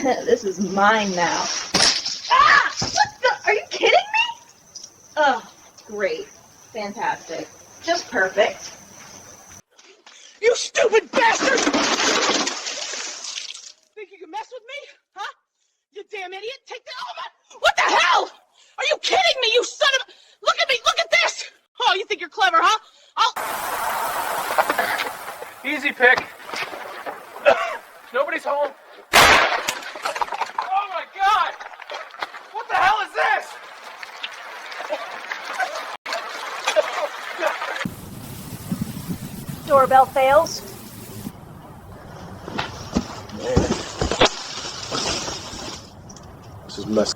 This is mine now. Ah! What the? Are you kidding me? Oh, great. Fantastic. Just perfect. You stupid bastard! Think you can mess with me? Huh? You damn idiot! Take the element! What the hell? Are you kidding me, you son of a... Look at me! Look at this! Oh, you think you're clever, huh? Easy pick. Nobody's home. Oh my God! What the hell is this? Doorbell fails. This is messed